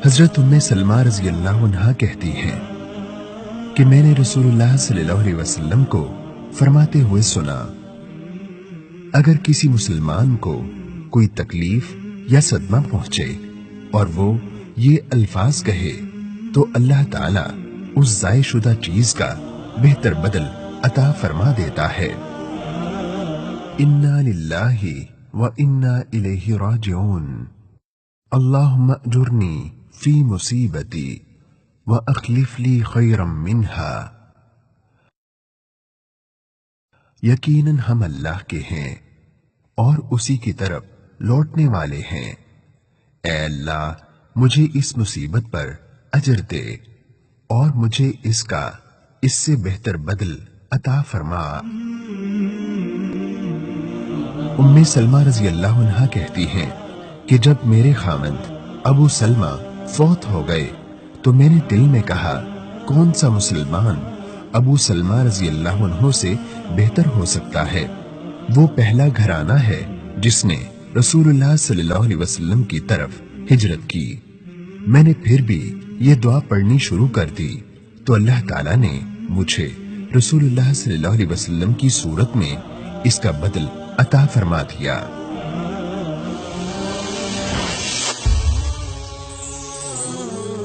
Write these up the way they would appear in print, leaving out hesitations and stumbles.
حضرت ام سلمہ رضی اللہ عنہا کہتی ہیں کہ میں نے رسول اللہ صلی اللہ علیہ وسلم کو فرماتے ہوئے سنا، اگر کسی مسلمان کو کوئی تکلیف یا صدمہ پہنچے اور وہ یہ الفاظ کہے تو اللہ تعالی اس ضائع شدہ چیز کا بہتر بدل عطا فرما دیتا ہے۔ انا للہ و انا الیہ راجعون، اللہم اجرنی فی مصیبتی واخلف لی خیرا منہا۔ یقیناً ہم اللہ کے ہیں اور اسی کی طرف لوٹنے والے ہیں، اے اللہ مجھے اس مصیبت پر اجر دے اور مجھے اس سے بہتر بدل عطا فرما۔ ام سلمہ رضی اللہ عنہا کہتی ہیں کہ جب میرے خاوند ابو سلمہ فوت ہو گئے تو میں نے دل میں کہا، کون سا مسلمان ابو سلمہ رضی اللہ عنہ سے بہتر ہو سکتا ہے؟ وہ پہلا گھرانہ ہے جس نے رسول اللہ صلی اللہ علیہ وسلم کی طرف ہجرت کی۔ میں نے پھر بھی یہ دعا پڑھنی شروع کر دی تو اللہ تعالیٰ نے مجھے رسول اللہ صلی اللہ علیہ وسلم کی صورت میں اس کا بدل عطا فرما دیا۔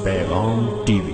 پیغام ٹی وی